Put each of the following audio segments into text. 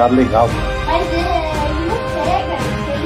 ficado legal. Mas ele não pega, tem.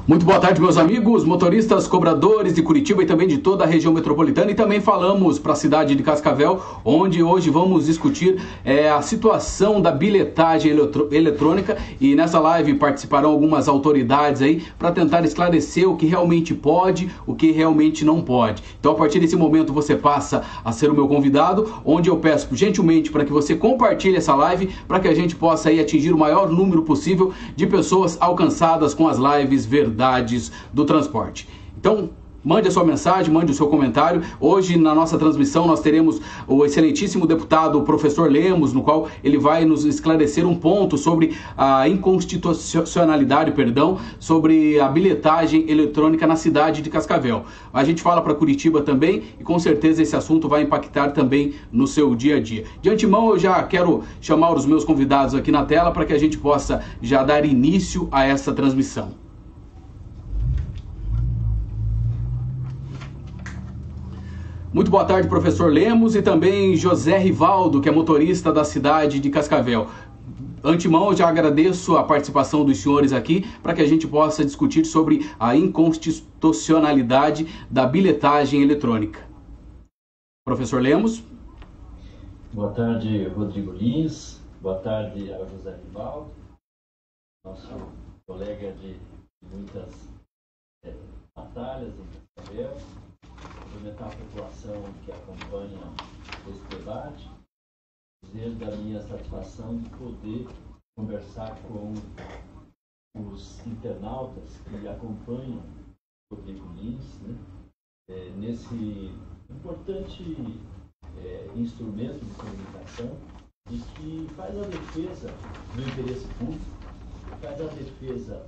Muito boa tarde, meus amigos, motoristas, cobradores de Curitiba e também de toda a região metropolitana. E também falamos para a cidade de Cascavel, onde hoje vamos discutir a situação da bilhetagem eletrônica. E nessa live participarão algumas autoridades aí para tentar esclarecer o que realmente pode, o que realmente não pode. Então, a partir desse momento, você passa a ser o meu convidado, onde eu peço gentilmente para que você compartilhe essa live, para que a gente possa aí atingir o maior número possível de pessoas alcançadas com as lives verdadeiras do transporte. Então, mande a sua mensagem, mande o seu comentário. Hoje, na nossa transmissão, nós teremos o excelentíssimo deputado, o professor Lemos, no qual ele vai nos esclarecer um ponto sobre a inconstitucionalidade, sobre a bilhetagem eletrônica na cidade de Cascavel. A gente fala para Curitiba também e com certeza esse assunto vai impactar também no seu dia a dia. De antemão, eu já quero chamar os meus convidados aqui na tela para que a gente possa já dar início a essa transmissão. Muito boa tarde, professor Lemos, e também José Rivaldo, que é motorista da cidade de Cascavel. Antemão, eu já agradeço a participação dos senhores aqui para que a gente possa discutir sobre a inconstitucionalidade da bilhetagem eletrônica. Professor Lemos. Boa tarde, Rodrigo Lins. Boa tarde ao José Rivaldo, nosso colega de muitas batalhas em Cascavel. Cumprimentar a população que acompanha esse debate, dizer da minha satisfação de poder conversar com os internautas que acompanham o Rodrigo Lins, né, nesse importante instrumento de comunicação e que faz a defesa do interesse público, faz a defesa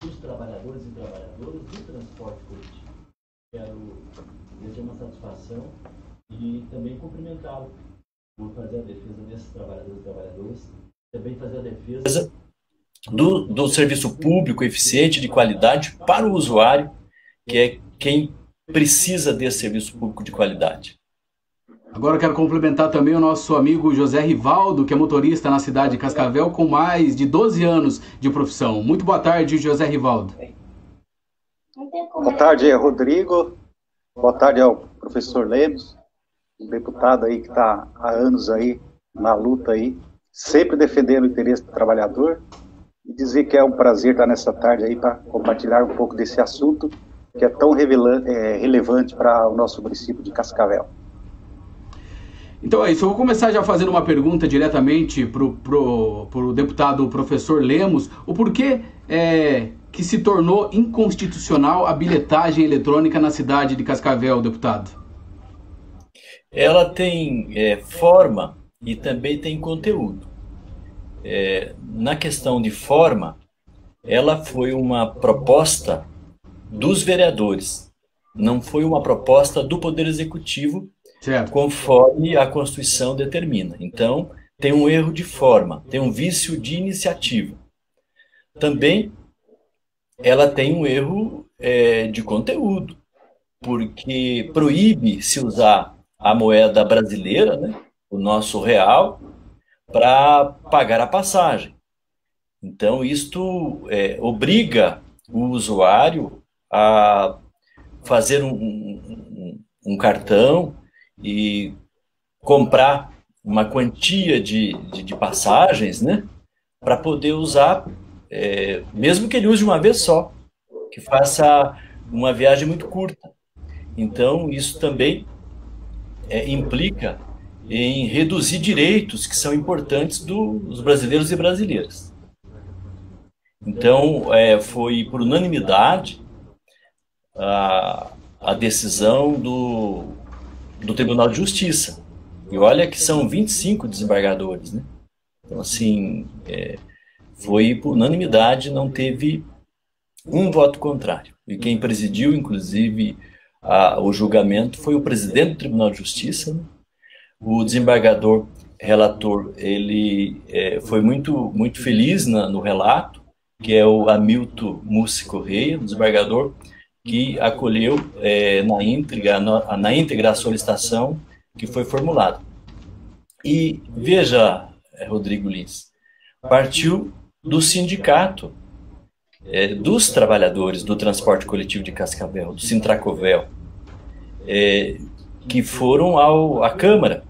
dos trabalhadores e trabalhadoras do transporte coletivo. Quero dizer que é uma satisfação e também cumprimentá-lo por fazer a defesa desses trabalhadores e trabalhadoras, também fazer a defesa do serviço público eficiente, de qualidade para o usuário, que é quem precisa desse serviço público de qualidade. Agora eu quero complementar também o nosso amigo José Rivaldo, que é motorista na cidade de Cascavel com mais de 12 anos de profissão. Muito boa tarde, José Rivaldo. Boa tarde, Rodrigo. Boa tarde ao professor Lemos, um deputado aí que está há anos aí na luta aí, sempre defendendo o interesse do trabalhador, e dizer que é um prazer estar nessa tarde aí para compartilhar um pouco desse assunto que é tão relevante para o nosso município de Cascavel. Então é isso, eu vou começar já fazendo uma pergunta diretamente para o deputado professor Lemos, o porquê que se tornou inconstitucional a bilhetagem eletrônica na cidade de Cascavel, deputado? Ela tem forma e também tem conteúdo. Na questão de forma, ela foi uma proposta dos vereadores, não foi uma proposta do Poder Executivo, certo, conforme a Constituição determina. Então, tem um erro de forma, tem um vício de iniciativa. Também ela tem um erro de conteúdo, porque proíbe se usar a moeda brasileira, né, o nosso real, para pagar a passagem. Então, isto obriga o usuário a fazer um cartão e comprar uma quantia de passagens, né, para poder usar, mesmo que ele use uma vez só, que faça uma viagem muito curta. Então, isso também implica em reduzir direitos que são importantes dos brasileiros e brasileiras. Então, foi por unanimidade a decisão do Tribunal de Justiça. E olha que são 25 desembargadores, né? Então, assim, foi por unanimidade, não teve um voto contrário. E quem presidiu, inclusive, o julgamento foi o presidente do Tribunal de Justiça, né? O desembargador relator, ele foi muito feliz no relato, que é o Hamilton Mussi Correia, um desembargador que acolheu na íntegra a solicitação que foi formulada. E veja, Rodrigo Lins, partiu do sindicato dos trabalhadores do transporte coletivo de Cascavel, do Sintracovel, que foram à Câmara,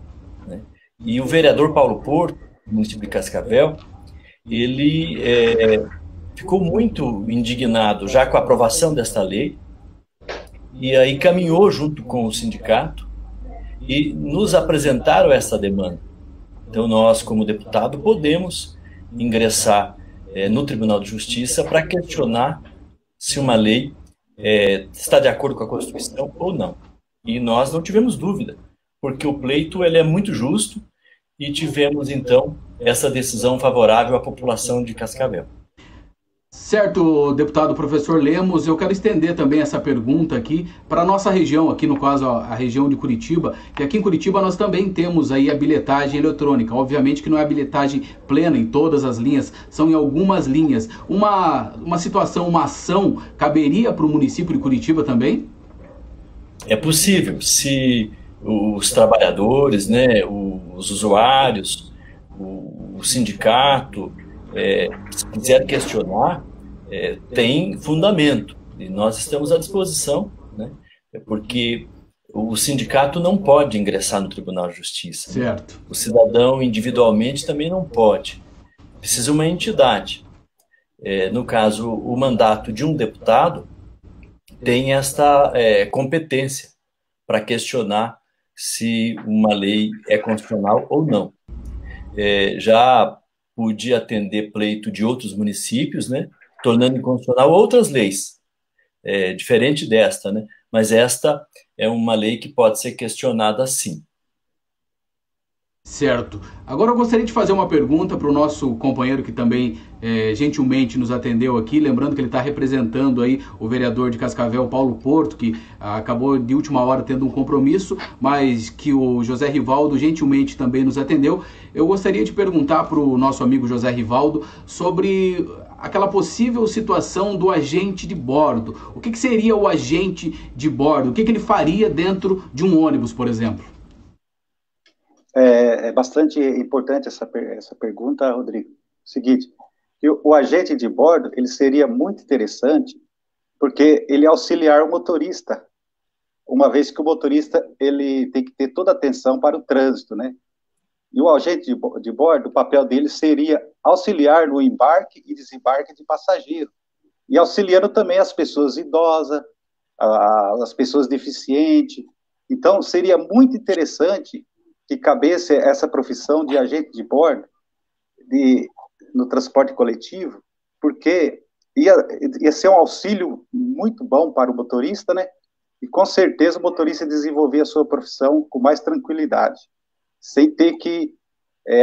né? E o vereador Paulo Porto, do município de Cascavel, ele ficou muito indignado já com a aprovação desta lei, e aí caminhou junto com o sindicato e nos apresentaram essa demanda. Então nós, como deputado, podemos ingressar no Tribunal de Justiça para questionar se uma lei está de acordo com a Constituição ou não. E nós não tivemos dúvida, porque o pleito ele é muito justo e tivemos, então, essa decisão favorável à população de Cascavel. Certo, deputado professor Lemos, eu quero estender também essa pergunta aqui para a nossa região, aqui no caso a região de Curitiba, que aqui em Curitiba nós também temos aí a bilhetagem eletrônica. Obviamente que não é a bilhetagem plena em todas as linhas, são em algumas linhas. Uma situação, uma ação, caberia para o município de Curitiba também? É possível, se os trabalhadores, né, os usuários, o sindicato, se quiser questionar, tem fundamento, e nós estamos à disposição, né, porque o sindicato não pode ingressar no Tribunal de Justiça. Certo. Né? O cidadão individualmente também não pode. Precisa uma entidade. No caso, o mandato de um deputado tem esta competência para questionar se uma lei é constitucional ou não. Já pude atender pleito de outros municípios, né, tornando inconstitucional outras leis, diferente desta, né, mas esta é uma lei que pode ser questionada sim. Certo. Agora eu gostaria de fazer uma pergunta para o nosso companheiro que também gentilmente nos atendeu aqui, lembrando que ele está representando aí o vereador de Cascavel, Paulo Porto, que acabou de última hora tendo um compromisso, mas que o José Rivaldo gentilmente também nos atendeu. Eu gostaria de perguntar para o nosso amigo José Rivaldo sobre aquela possível situação do agente de bordo. O que seria o agente de bordo? O que ele faria dentro de um ônibus, por exemplo? É bastante importante essa pergunta, Rodrigo. Seguinte, o agente de bordo, ele seria muito interessante, porque ele auxiliar o motorista, uma vez que o motorista ele tem que ter toda a atenção para o trânsito, né? E o agente de bordo, o papel dele seria auxiliar no embarque e desembarque de passageiro, e auxiliando também as pessoas idosas, as pessoas deficientes. Então, seria muito interessante que cabesse essa profissão de agente de bordo no transporte coletivo, porque ia ser um auxílio muito bom para o motorista, né? E com certeza o motorista desenvolver a sua profissão com mais tranquilidade, sem ter que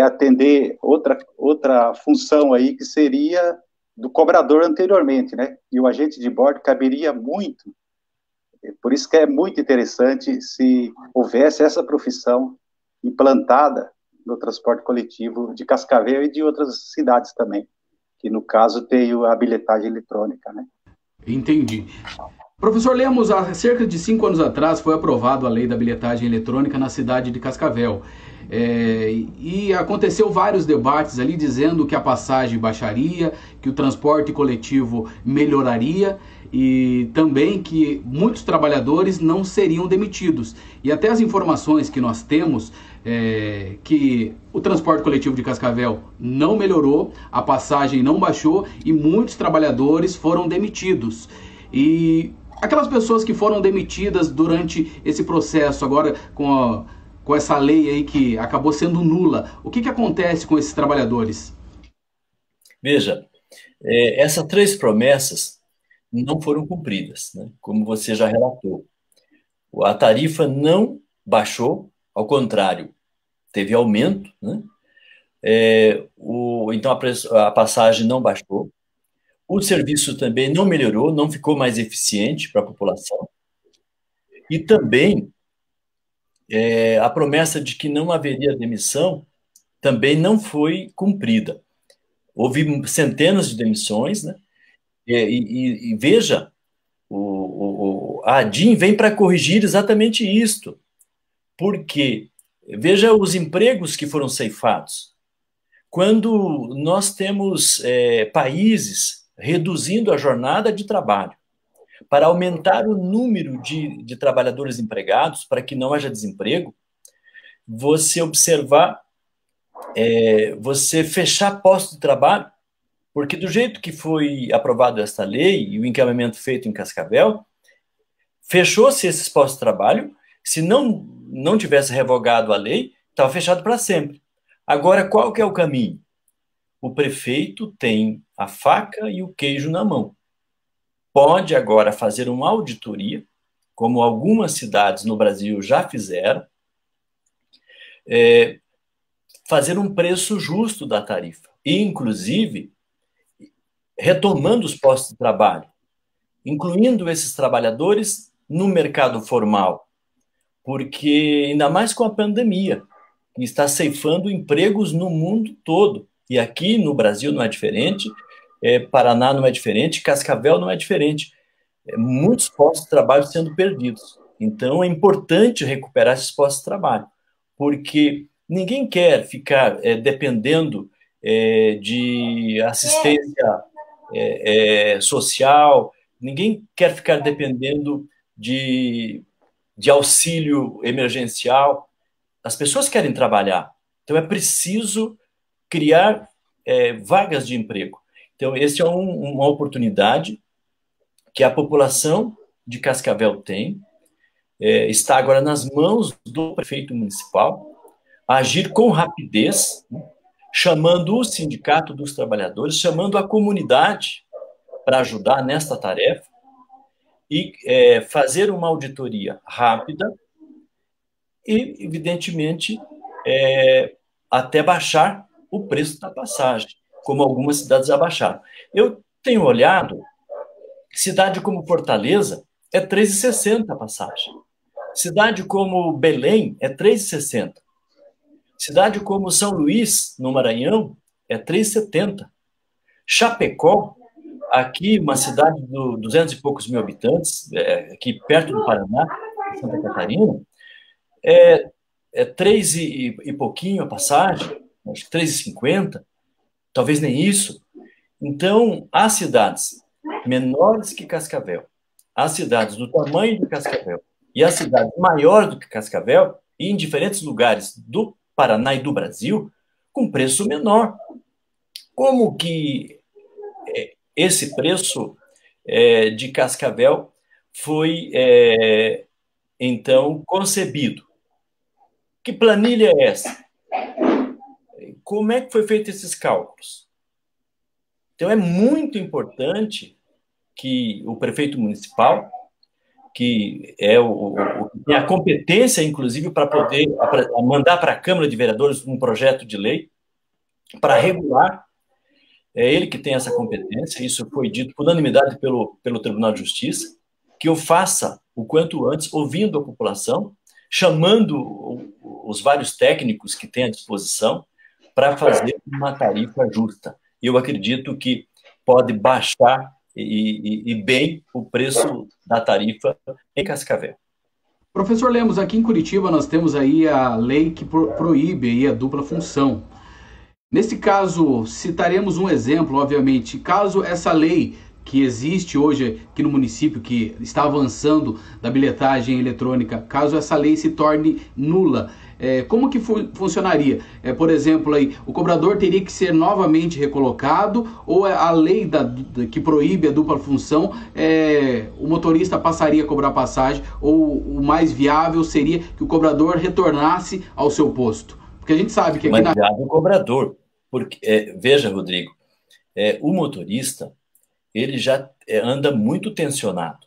atender outra função aí que seria do cobrador anteriormente, né? E o agente de bordo caberia muito. Por isso que é muito interessante se houvesse essa profissão implantada no transporte coletivo de Cascavel e de outras cidades também, que no caso tem a bilhetagem eletrônica, né? Entendi. Professor Lemos, há cerca de 5 anos atrás foi aprovada a lei da bilhetagem eletrônica na cidade de Cascavel. E aconteceu vários debates ali dizendo que a passagem baixaria, que o transporte coletivo melhoraria e também que muitos trabalhadores não seriam demitidos. E até as informações que nós temos que o transporte coletivo de Cascavel não melhorou, a passagem não baixou e muitos trabalhadores foram demitidos. E aquelas pessoas que foram demitidas durante esse processo, agora com essa lei aí que acabou sendo nula, o que acontece com esses trabalhadores? Veja, essas 3 promessas não foram cumpridas, né? Como você já relatou. A tarifa não baixou, ao contrário, teve aumento, né? Então a passagem não baixou. O serviço também não melhorou, não ficou mais eficiente para a população. E também a promessa de que não haveria demissão também não foi cumprida. Houve centenas de demissões, né? E veja, a ADIM vem para corrigir exatamente isto. Porque, veja os empregos que foram ceifados. Quando nós temos países reduzindo a jornada de trabalho, para aumentar o número de trabalhadores empregados, para que não haja desemprego, você observar, você fechar postos de trabalho, porque do jeito que foi aprovada esta lei e o encaminhamento feito em Cascavel, fechou-se esses postos de trabalho. Se não tivesse revogado a lei, estava fechado para sempre. Agora, qual que é o caminho? O prefeito tem a faca e o queijo na mão. Pode agora fazer uma auditoria, como algumas cidades no Brasil já fizeram, fazer um preço justo da tarifa, e inclusive retomando os postos de trabalho, incluindo esses trabalhadores no mercado formal, porque ainda mais com a pandemia, que está ceifando empregos no mundo todo, e aqui no Brasil não é diferente, Paraná não é diferente, Cascavel não é diferente. Muitos postos de trabalho sendo perdidos. Então é importante recuperar esses postos de trabalho, porque ninguém quer ficar dependendo de assistência social, ninguém quer ficar dependendo de auxílio emergencial. As pessoas querem trabalhar, então é preciso criar vagas de emprego. Então, essa é uma oportunidade que a população de Cascavel tem, está agora nas mãos do prefeito municipal, agir com rapidez, né, chamando o sindicato dos trabalhadores, chamando a comunidade para ajudar nesta tarefa e fazer uma auditoria rápida e, evidentemente, até baixar o preço da passagem, como algumas cidades abaixaram. Eu tenho olhado, cidade como Fortaleza é R$ 3,60 a passagem. Cidade como Belém é R$ 3,60. Cidade como São Luís, no Maranhão, é R$ 3,70. Chapecó, aqui uma cidade de 200 e poucos mil habitantes, aqui perto do Paraná, Santa Catarina, é 3 e pouquinho a passagem, acho que 3,50, talvez nem isso. Então, há cidades menores que Cascavel, há cidades do tamanho de Cascavel e há cidades maiores do que Cascavel, e em diferentes lugares do Paraná e do Brasil, com preço menor. Como que esse preço de Cascavel foi, então, concebido? Que planilha é essa? Como é que foi feito esses cálculos? Então, é muito importante que o prefeito municipal, que tem a competência, inclusive, para poder mandar para a Câmara de Vereadores um projeto de lei para regular, é ele que tem essa competência, isso foi dito por unanimidade pelo Tribunal de Justiça, que eu faça o quanto antes, ouvindo a população, chamando os vários técnicos que tem à disposição para fazer uma tarifa justa. Eu acredito que pode baixar e bem o preço da tarifa em Cascavel. Professor Lemos, aqui em Curitiba nós temos aí a lei que proíbe aí a dupla função. Nesse caso, citaremos um exemplo, obviamente, caso essa lei que existe hoje aqui no município, que está avançando da bilhetagem eletrônica, caso essa lei se torne nula, como que funcionaria? Por exemplo, aí, o cobrador teria que ser novamente recolocado, ou a lei que proíbe a dupla função, o motorista passaria a cobrar passagem, ou o mais viável seria que o cobrador retornasse ao seu posto? Porque a gente sabe que aqui o cobrador, porque, veja, Rodrigo, o motorista, ele já anda muito tensionado.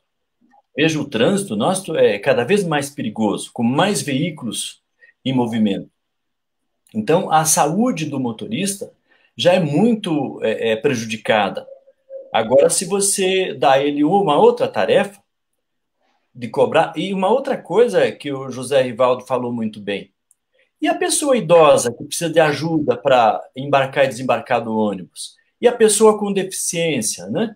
Veja, o trânsito nosso é cada vez mais perigoso, com mais veículos em movimento. Então, a saúde do motorista já é muito prejudicada. Agora, se você dá a ele uma outra tarefa de cobrar, e uma outra coisa que o José Rivaldo falou muito bem, e a pessoa idosa que precisa de ajuda para embarcar e desembarcar do ônibus? E a pessoa com deficiência, né?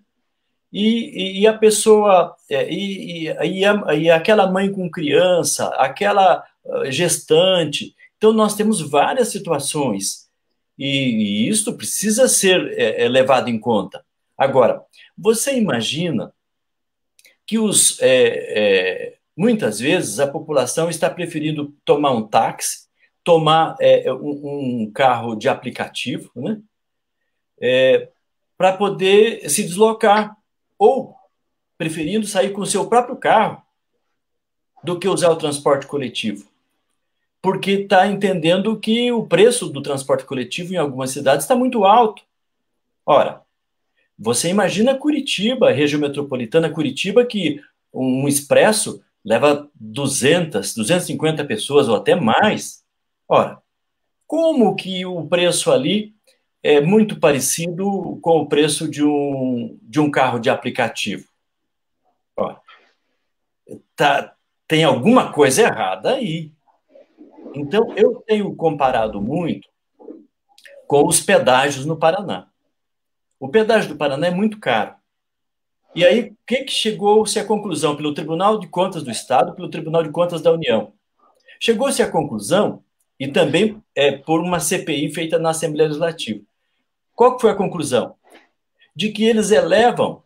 E a pessoa, e aquela mãe com criança, aquela gestante. Então, nós temos várias situações, e isso precisa ser levado em conta. Agora, você imagina que muitas vezes a população está preferindo tomar um táxi, tomar um carro de aplicativo, né? Para poder se deslocar, ou preferindo sair com o seu próprio carro do que usar o transporte coletivo, porque está entendendo que o preço do transporte coletivo em algumas cidades está muito alto. Ora, você imagina Curitiba, região metropolitana Curitiba, que um expresso leva 200, 250 pessoas ou até mais. Ora, como que o preço ali é muito parecido com o preço de um carro de aplicativo? Ora, tem alguma coisa errada aí. Então, eu tenho comparado muito com os pedágios no Paraná. O pedágio do Paraná é muito caro. E aí, o que chegou-se à conclusão pelo Tribunal de Contas do Estado, pelo Tribunal de Contas da União? Chegou-se à conclusão, e também por uma CPI feita na Assembleia Legislativa. Qual que foi a conclusão? De que eles elevam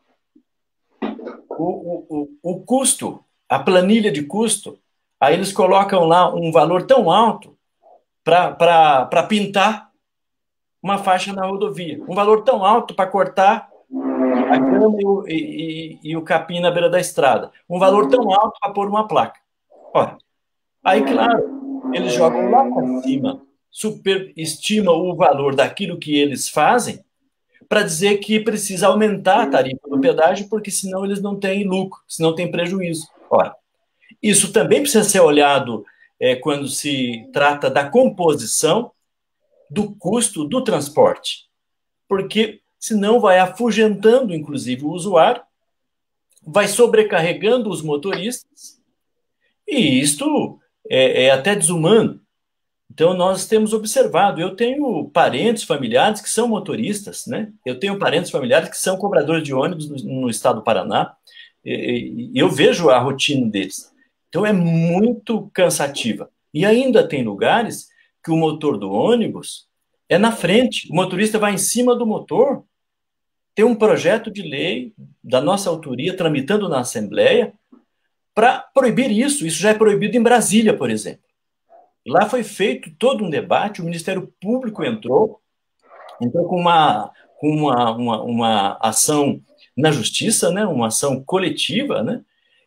o custo, a planilha de custo, aí eles colocam lá um valor tão alto para pintar uma faixa na rodovia. Um valor tão alto para cortar a grama e o capim na beira da estrada. Um valor tão alto para pôr uma placa. Ora, aí, claro, eles jogam lá para cima, superestimam o valor daquilo que eles fazem para dizer que precisa aumentar a tarifa do pedágio, porque senão eles não têm lucro, senão tem prejuízo. Ora, isso também precisa ser olhado quando se trata da composição do custo do transporte, porque senão vai afugentando, inclusive, o usuário, vai sobrecarregando os motoristas, e isto é até desumano. Então, nós temos observado, eu tenho parentes familiares que são motoristas, né? Eu tenho parentes familiares que são cobradores de ônibus no estado do Paraná, e eu vejo a rotina deles. Então, é muito cansativa. E ainda tem lugares que o motor do ônibus é na frente, o motorista vai em cima do motor. Tem um projeto de lei da nossa autoria tramitando na Assembleia para proibir isso. Isso já é proibido em Brasília, por exemplo. Lá foi feito todo um debate, o Ministério Público entrou com uma ação na Justiça, né, uma ação coletiva, né,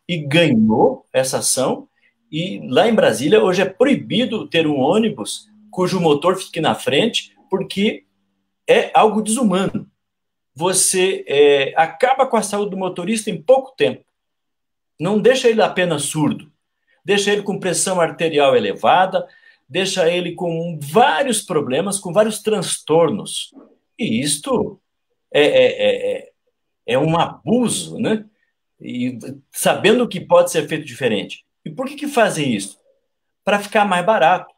e ganhou essa ação. E lá em Brasília, hoje é proibido ter um ônibus cujo motor fique na frente, porque é algo desumano. Você acaba com a saúde do motorista em pouco tempo. Não deixa ele apenas surdo, deixa ele com pressão arterial elevada, deixa ele com vários problemas, com vários transtornos. E isto é um abuso, né? E sabendo que pode ser feito diferente. E por que fazem isso? Para ficar mais barato,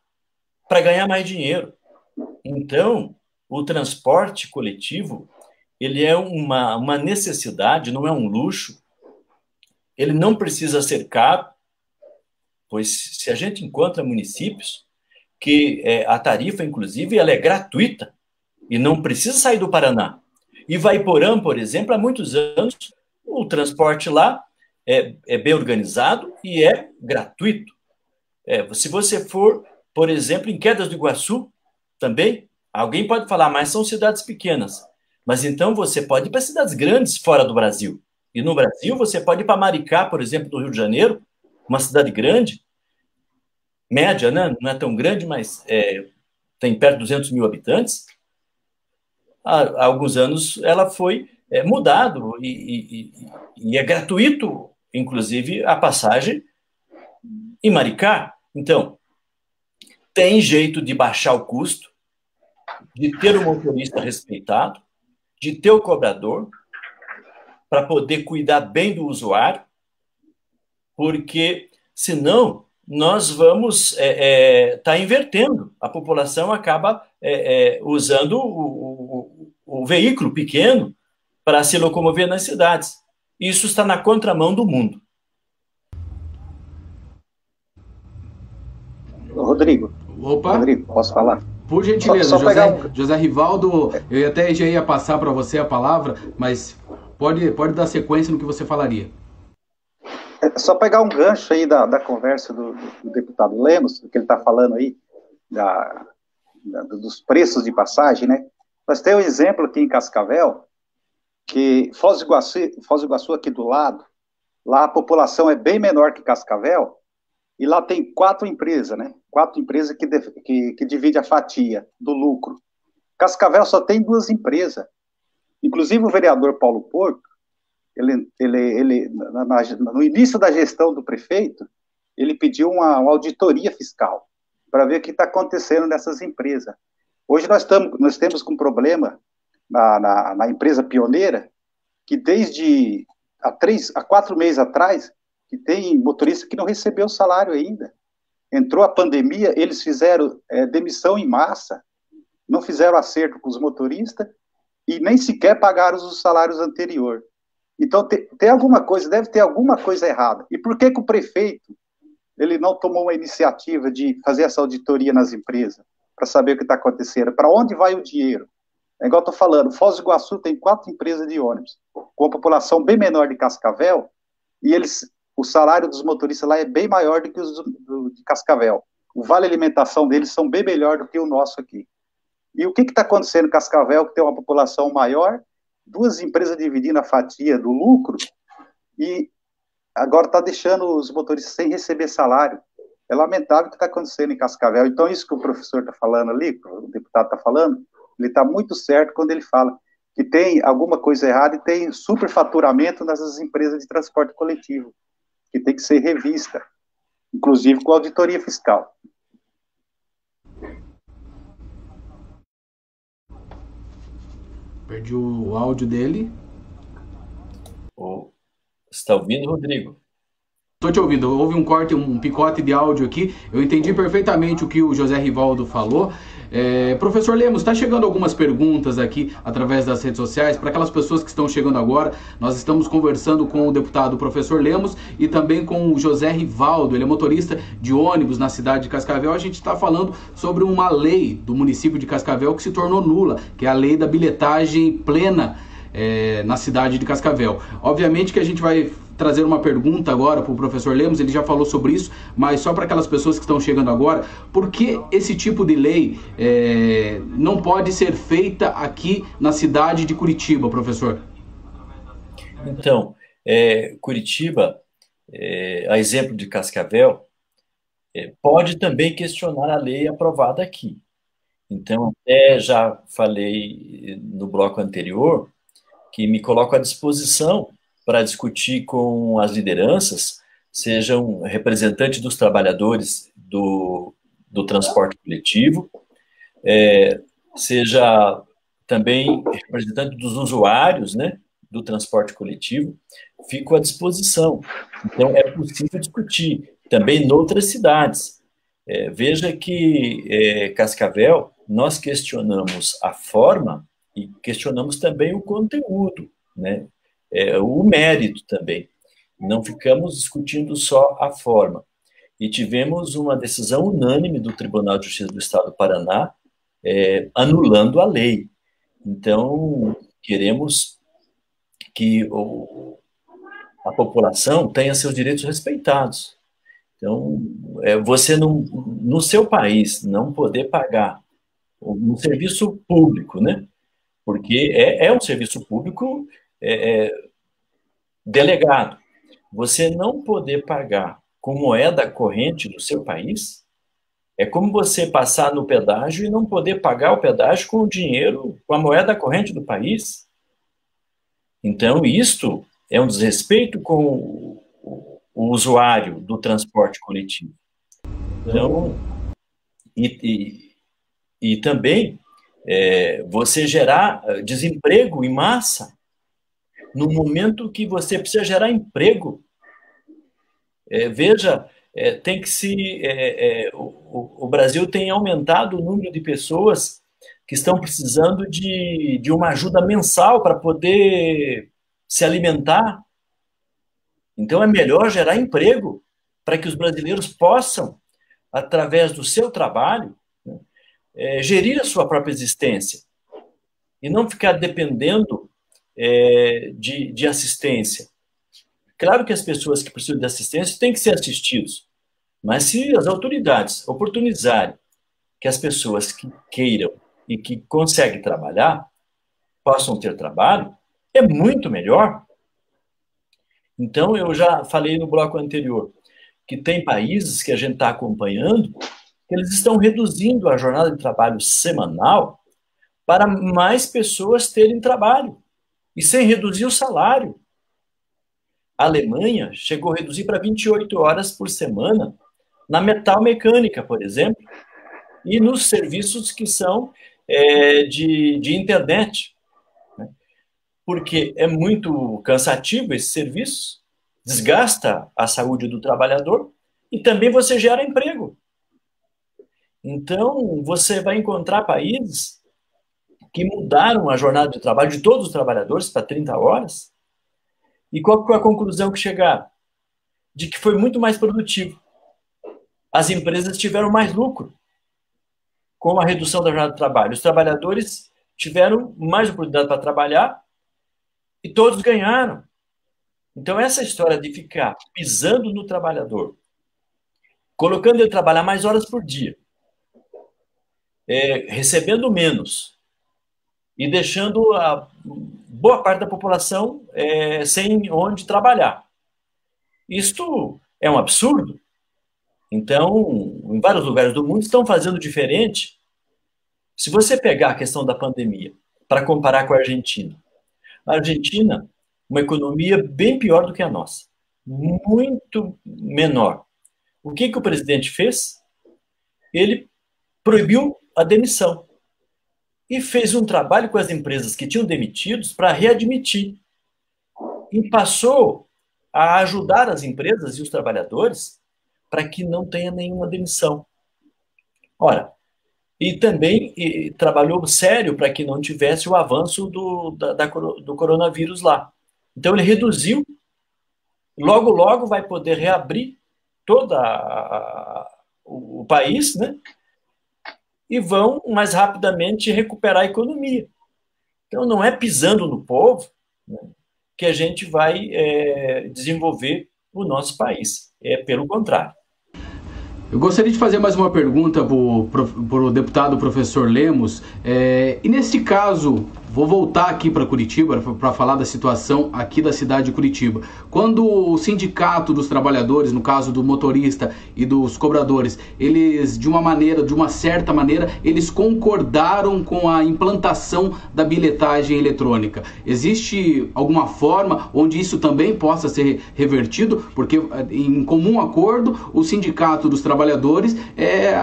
para ganhar mais dinheiro. Então, o transporte coletivo, ele é uma necessidade, não é um luxo. Ele não precisa ser caro, pois se a gente encontra municípios que a tarifa, inclusive, ela é gratuita e não precisa sair do Paraná. Ivaiporã, por exemplo, há muitos anos, o transporte lá é bem organizado e é gratuito. Se você for, por exemplo, em Quedas do Iguaçu, também, alguém pode falar, mas são cidades pequenas. Mas então você pode ir para cidades grandes fora do Brasil. E no Brasil você pode ir para Maricá, por exemplo, do Rio de Janeiro, uma cidade grande, média, né? Não é tão grande, mas tem perto de 200 mil habitantes. Há alguns anos ela foi mudado e é gratuito, inclusive, a passagem em Maricá. Então, tem jeito de baixar o custo, de ter um motorista respeitado, de ter o cobrador, para poder cuidar bem do usuário, porque, senão, nós vamos estar invertendo. A população acaba usando o veículo pequeno para se locomover nas cidades. Isso está na contramão do mundo. Rodrigo. Opa. Rodrigo, posso falar? Por gentileza, Só pegar José Rivaldo, eu até já ia passar para você a palavra, mas pode dar sequência no que você falaria. Só pegar um gancho aí da conversa do deputado Lemos, do que ele está falando aí, dos preços de passagem, né? Nós temos um exemplo aqui em Cascavel, que Foz do Iguaçu aqui do lado, lá a população é bem menor que Cascavel, e lá tem 4 empresas, né? 4 empresas que dividem a fatia do lucro. Cascavel só tem 2 empresas. Inclusive o vereador Paulo Porto, no início da gestão do prefeito, ele pediu uma auditoria fiscal para ver o que está acontecendo nessas empresas. Hoje nós temos um problema na empresa pioneira, que desde há 4 meses atrás, que tem motorista que não recebeu o salário ainda. Entrou a pandemia, eles fizeram demissão em massa, não fizeram acerto com os motoristas e nem sequer pagaram os salários anteriores. Então, tem alguma coisa, deve ter alguma coisa errada. E por que o prefeito ele não tomou uma iniciativa de fazer essa auditoria nas empresas, para saber o que está acontecendo, para onde vai o dinheiro? É igual eu estou falando, Foz do Iguaçu tem 4 empresas de ônibus, com a população bem menor de Cascavel, e o salário dos motoristas lá é bem maior do que os de Cascavel. O vale alimentação deles são bem melhor do que o nosso aqui. E o que está acontecendo em Cascavel, que tem uma população maior, 2 empresas dividindo a fatia do lucro, e agora está deixando os motoristas sem receber salário. É lamentável o que está acontecendo em Cascavel. Então, isso que o professor está falando ali, que o deputado está falando, ele está muito certo quando ele fala que tem alguma coisa errada e tem superfaturamento nessas empresas de transporte coletivo, que tem que ser revista, inclusive com auditoria fiscal. Perdi o áudio dele. Você está ouvindo, Rodrigo? Estou te ouvindo. Houve um corte, um picote de áudio aqui. Eu entendi perfeitamente o que o José Rivaldo falou. Professor Lemos, está chegando algumas perguntas aqui através das redes sociais. Para aquelas pessoas que estão chegando agora, nós estamos conversando com o deputado professor Lemos e também com o José Rivaldo. Ele é motorista de ônibus na cidade de Cascavel. A gente está falando sobre uma lei do município de Cascavel que se tornou nula, que é a lei da bilhetagem plena na cidade de Cascavel. Obviamente que a gente vai trazer uma pergunta agora para o professor Lemos, ele já falou sobre isso, mas só para aquelas pessoas que estão chegando agora, por que esse tipo de lei não pode ser feita aqui na cidade de Curitiba, professor? Então, Curitiba, a exemplo de Cascavel, pode também questionar a lei aprovada aqui. Então, até já falei no bloco anterior que me coloco à disposição para discutir com as lideranças, sejam representantes dos trabalhadores do transporte coletivo, seja também representante dos usuários, né, do transporte coletivo, fico à disposição. Então, é possível discutir também em outras cidades. Veja que Cascavel, nós questionamos a forma e questionamos também o conteúdo, né? O mérito também. Não ficamos discutindo só a forma. E tivemos uma decisão unânime do Tribunal de Justiça do Estado do Paraná anulando a lei. Então, queremos que a população tenha seus direitos respeitados. Então, você no seu país não poder pagar um serviço público, né? Porque é um serviço público delegado. Você não poder pagar com moeda corrente do seu país é como você passar no pedágio e não poder pagar o pedágio com o dinheiro, com a moeda corrente do país. Então, isto é um desrespeito com o usuário do transporte coletivo. Então, e também você gerar desemprego em massa no momento que você precisa gerar emprego. Veja, tem que o Brasil tem aumentado o número de pessoas que estão precisando de uma ajuda mensal para poder se alimentar. Então, é melhor gerar emprego para que os brasileiros possam, através do seu trabalho, né, gerir a sua própria existência e não ficar dependendo de assistência. Claro que as pessoas que precisam de assistência têm que ser assistidos, mas se as autoridades oportunizarem que as pessoas que queiram e que conseguem trabalhar possam ter trabalho, é muito melhor. Então, eu já falei no bloco anterior que tem países que a gente está acompanhando que eles estão reduzindo a jornada de trabalho semanal para mais pessoas terem trabalho e sem reduzir o salário. A Alemanha chegou a reduzir para 28 horas por semana na metalmecânica, por exemplo, e nos serviços que são de internet, né? Porque é muito cansativo esse serviço, desgasta a saúde do trabalhador e também você gera emprego. Então, você vai encontrar países que mudaram a jornada de trabalho de todos os trabalhadores para 30 horas. E qual foi a conclusão que chegaram? De que foi muito mais produtivo. As empresas tiveram mais lucro com a redução da jornada de trabalho. Os trabalhadores tiveram mais oportunidade para trabalhar e todos ganharam. Então, essa história de ficar pisando no trabalhador, colocando ele trabalhar mais horas por dia, recebendo menos e deixando a boa parte da população sem onde trabalhar. Isto é um absurdo. Então, em vários lugares do mundo estão fazendo diferente. Se você pegar a questão da pandemia para comparar com a Argentina, uma economia bem pior do que a nossa, muito menor. O que o presidente fez? Ele proibiu a demissão e fez um trabalho com as empresas que tinham demitidos para readmitir. E passou a ajudar as empresas e os trabalhadores para que não tenha nenhuma demissão. Ora, e também trabalhou sério para que não tivesse o avanço do coronavírus lá. Então, ele reduziu, logo vai poder reabrir todo o país, né? E vão mais rapidamente recuperar a economia. Então, não é pisando no povo, né, que a gente vai desenvolver o nosso país. É pelo contrário. Eu gostaria de fazer mais uma pergunta para o deputado professor Lemos. E nesse caso, vou voltar aqui para Curitiba para falar da situação aqui da cidade de Curitiba. Quando o sindicato dos trabalhadores, no caso do motorista e dos cobradores, eles, de uma certa maneira, eles concordaram com a implantação da bilhetagem eletrônica. Existe alguma forma onde isso também possa ser revertido? Porque, em comum acordo, o sindicato dos trabalhadores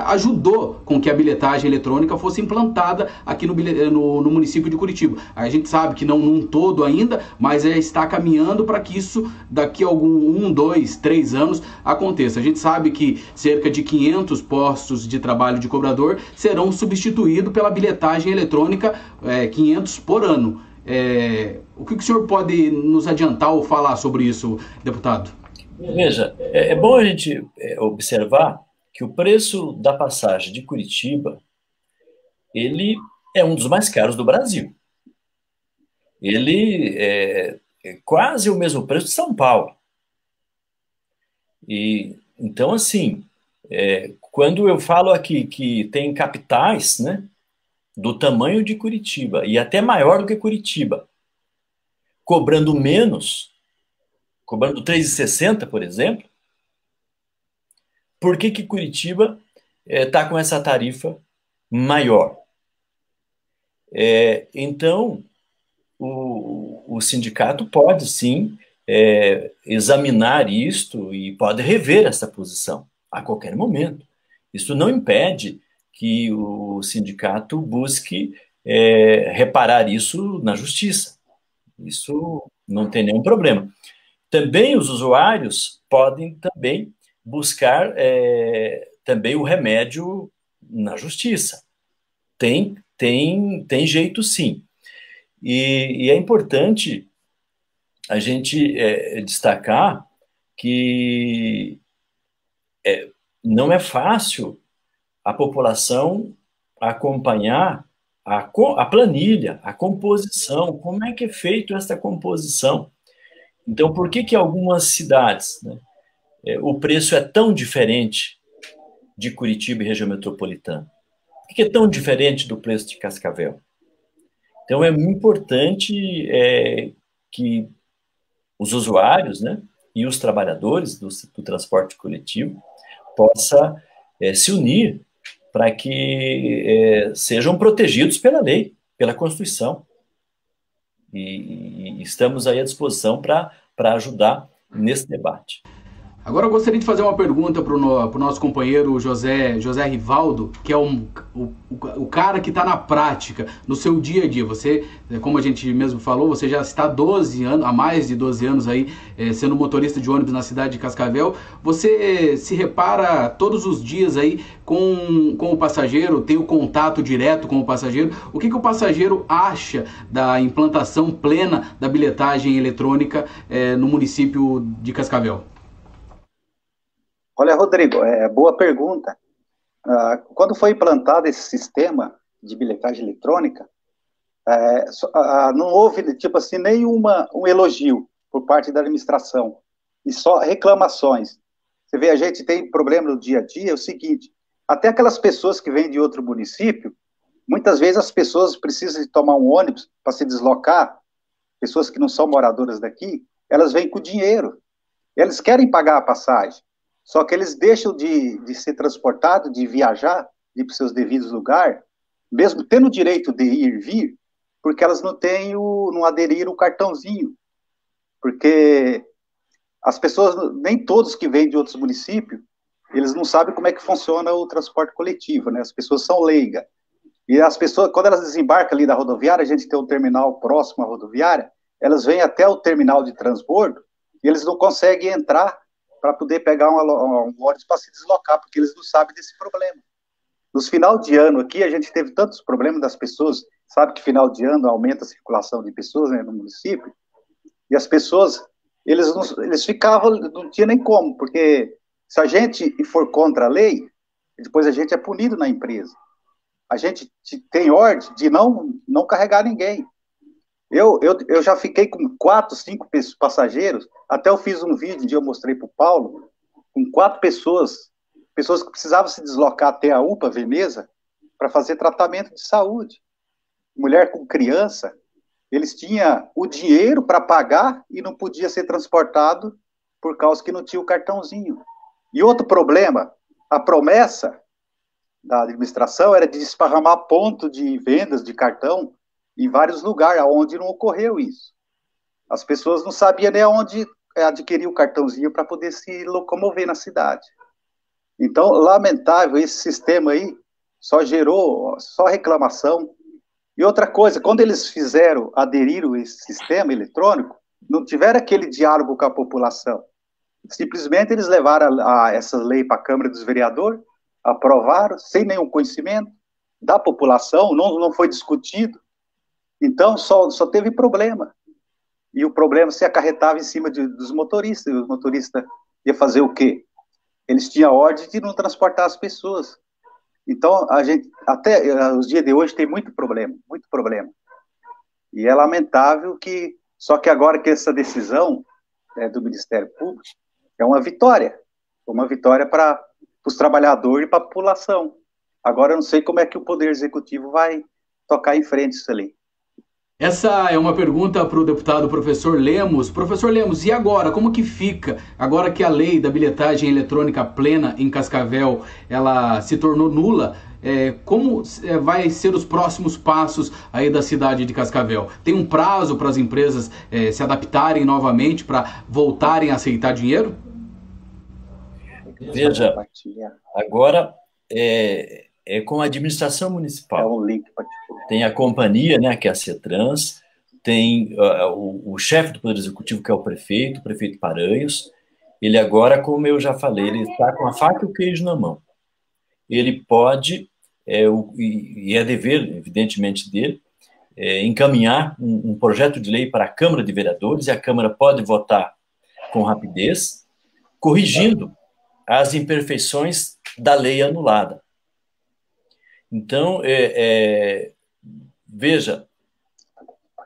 ajudou com que a bilhetagem eletrônica fosse implantada aqui no município de Curitiba. A gente sabe que não num todo ainda, mas está caminhando para que isso daqui a 1, 2, 3 anos aconteça. A gente sabe que cerca de 500 postos de trabalho de cobrador serão substituídos pela bilhetagem eletrônica, 500 por ano. O que o senhor pode nos adiantar ou falar sobre isso, deputado? Veja, é bom a gente observar que o preço da passagem de Curitiba, ele é um dos mais caros do Brasil. Ele é quase o mesmo preço de São Paulo. E então, assim, quando eu falo aqui que tem capitais, né, do tamanho de Curitiba e até maior do que Curitiba, cobrando menos, cobrando R$ 3,60, por exemplo, por que Curitiba está com essa tarifa maior? Então, o sindicato pode, sim, examinar isto e pode rever essa posição a qualquer momento. Isso não impede que o sindicato busque reparar isso na justiça. Isso não tem nenhum problema. Também os usuários podem também buscar também o remédio na justiça. Tem jeito, sim. E é importante a gente destacar que não é fácil a população acompanhar a planilha, a composição, como é que é feito essa composição. Então, por que que algumas cidades, né, o preço é tão diferente de Curitiba e região metropolitana? Por que é tão diferente do preço de Cascavel? Então, é muito importante que os usuários, né, e os trabalhadores do transporte coletivo possam se unir para que sejam protegidos pela lei, pela Constituição. E estamos aí à disposição para ajudar nesse debate. Agora eu gostaria de fazer uma pergunta para o nosso companheiro José Rivaldo, que é o cara que está na prática, no seu dia a dia. Você, como a gente mesmo falou, você já está há mais de 12 anos aí, sendo motorista de ônibus na cidade de Cascavel. Você se repara todos os dias aí com o passageiro, tem o contato direto com o passageiro. O que o passageiro acha da implantação plena da bilhetagem eletrônica no município de Cascavel? Olha, Rodrigo, boa pergunta. Quando foi implantado esse sistema de bilhetagem eletrônica, não houve, tipo assim, um elogio por parte da administração, e só reclamações. Você vê, a gente tem problema no dia a dia, é o seguinte, até aquelas pessoas que vêm de outro município, muitas vezes as pessoas precisam de tomar um ônibus para se deslocar, pessoas que não são moradoras daqui, elas vêm com dinheiro, eles querem pagar a passagem, só que eles deixam de ser transportados, de viajar, de ir para os seus devidos lugares, mesmo tendo o direito de ir e vir, porque elas não aderiram o cartãozinho. Porque as pessoas, nem todos que vêm de outros municípios, eles não sabem como é que funciona o transporte coletivo, né? As pessoas são leigas. E as pessoas, quando elas desembarcam ali da rodoviária, a gente tem um terminal próximo à rodoviária, elas vêm até o terminal de transbordo, e eles não conseguem entrar para poder pegar um ônibus para se deslocar, porque eles não sabem desse problema. Nos final de ano aqui, a gente teve tantos problemas das pessoas, sabe que final de ano aumenta a circulação de pessoas, né, no município, e as pessoas, eles ficavam, não tinha nem como, porque se a gente for contra a lei, depois a gente é punido na empresa. A gente tem ordem de não carregar ninguém. Eu já fiquei com 4, 5 passageiros, até eu fiz um vídeo onde eu mostrei para o Paulo, com 4 pessoas que precisavam se deslocar até a UPA Veneza para fazer tratamento de saúde. Mulher com criança, eles tinham o dinheiro para pagar e não podia ser transportado por causa que não tinha o cartãozinho. E outro problema, a promessa da administração era de esparramar ponto de vendas de cartão em vários lugares, onde não ocorreu isso. As pessoas não sabiam nem onde adquirir o cartãozinho para poder se locomover na cidade. Então, lamentável, esse sistema aí só gerou reclamação. E outra coisa, quando eles aderiram a esse sistema eletrônico, não tiveram aquele diálogo com a população. Simplesmente eles levaram essa lei para a Câmara dos Vereadores, aprovaram, sem nenhum conhecimento da população, não foi discutido. Então, só teve problema. E o problema se acarretava em cima dos motoristas. E os motoristas iam fazer o quê? Eles tinham a ordem de não transportar as pessoas. Então, a gente, até os dias de hoje, tem muito problema, muito problema. E é lamentável só que agora que essa decisão do Ministério Público é uma vitória para os trabalhadores e para a população. Agora, eu não sei como é que o Poder Executivo vai tocar em frente isso ali. Essa é uma pergunta para o deputado professor Lemos. Professor Lemos, e agora? Como que fica? Agora que a lei da bilhetagem eletrônica plena em Cascavel, ela se tornou nula, como vai ser os próximos passos aí da cidade de Cascavel? Tem um prazo para as empresas se adaptarem novamente, para voltarem a aceitar dinheiro? Veja, agora com a administração municipal. Tem a companhia, né, que é a CETRANS, tem o chefe do Poder Executivo, que é o prefeito Paranhos. Ele agora, como eu já falei, ele está com a faca e o queijo na mão. Ele pode, e é dever, evidentemente, dele, encaminhar um projeto de lei para a Câmara de Vereadores, e a Câmara pode votar com rapidez, corrigindo as imperfeições da lei anulada. Então, veja,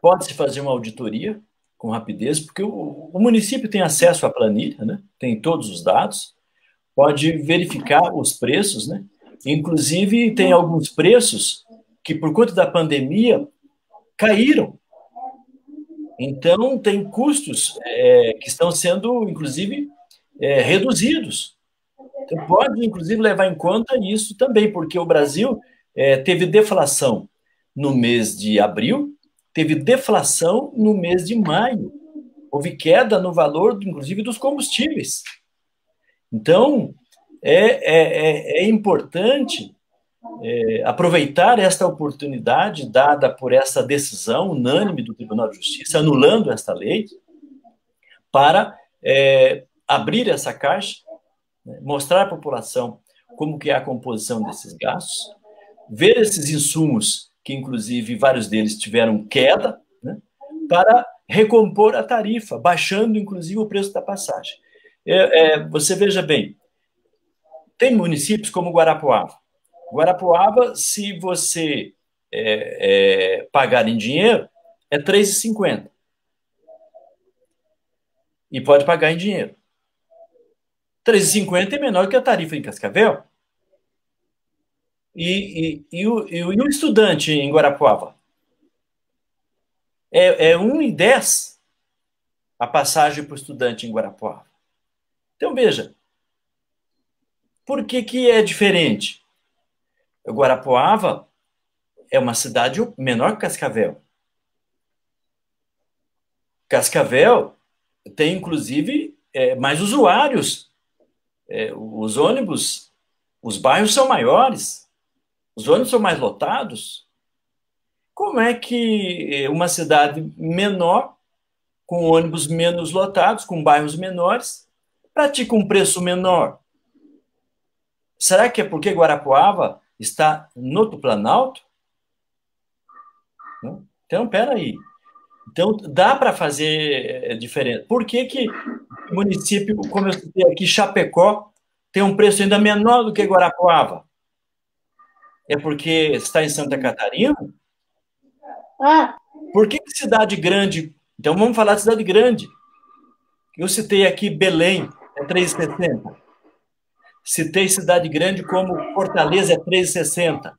pode-se fazer uma auditoria com rapidez, porque o município tem acesso à planilha, né? Tem todos os dados, pode verificar os preços, né? Inclusive, tem alguns preços que, por conta da pandemia, caíram. Então, tem custos que estão sendo, inclusive, reduzidos. Então, pode, inclusive, levar em conta isso também, porque o Brasil teve deflação no mês de abril, teve deflação no mês de maio. Houve queda no valor, inclusive, dos combustíveis. Então, é importante aproveitar esta oportunidade dada por essa decisão unânime do Tribunal de Justiça, anulando esta lei, para abrir essa caixa, né, mostrar à população como que é a composição desses gastos, ver esses insumos, que inclusive vários deles tiveram queda, né, para recompor a tarifa, baixando inclusive o preço da passagem. Você veja bem, tem municípios como Guarapuava. Guarapuava, se você pagar em dinheiro, é R$ 3,50. E pode pagar em dinheiro. R$ 3,50 é menor que a tarifa em Cascavel. E o estudante em Guarapuava? É R$ 1,10 a passagem para o estudante em Guarapuava. Então, veja, por que é diferente? Guarapuava é uma cidade menor que Cascavel. Cascavel tem, inclusive, mais usuários. Os ônibus, os bairros são maiores, os ônibus são mais lotados. Como é que uma cidade menor, com ônibus menos lotados, com bairros menores, pratica um preço menor? Será que é porque Guarapuava está no Planalto? Então, peraí. Então, dá para fazer diferente. Por que o município, como eu citei aqui, Chapecó, tem um preço ainda menor do que Guarapuava? É porque está em Santa Catarina? Por que cidade grande? Então, vamos falar de cidade grande. Eu citei aqui Belém, é 3,60. Citei cidade grande como Fortaleza, é 3,60.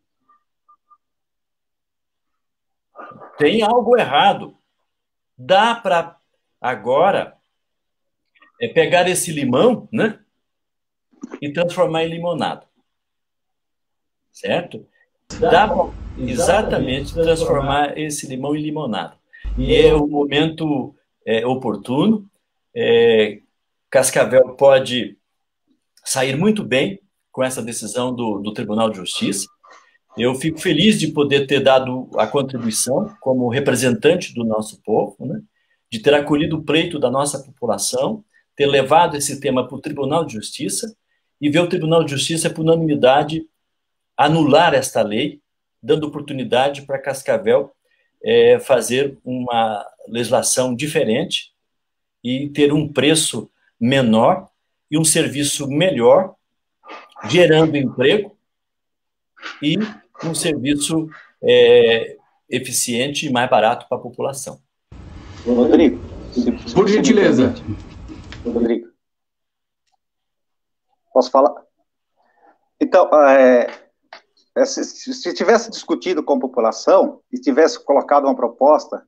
Tem algo errado. Dá para, agora, pegar esse limão, né, e transformar em limonada. Certo? Dá para exatamente transformar esse limão em limonada. E é o momento oportuno. Cascavel pode sair muito bem com essa decisão do Tribunal de Justiça. Eu fico feliz de poder ter dado a contribuição como representante do nosso povo, né? De ter acolhido o pleito da nossa população, ter levado esse tema para o Tribunal de Justiça e ver o Tribunal de Justiça, por unanimidade, anular esta lei, dando oportunidade para Cascavel fazer uma legislação diferente e ter um preço menor e um serviço melhor, gerando emprego e um serviço eficiente e mais barato para a população. Rodrigo, por gentileza. Rodrigo, posso falar? Então, se tivesse discutido com a população e tivesse colocado uma proposta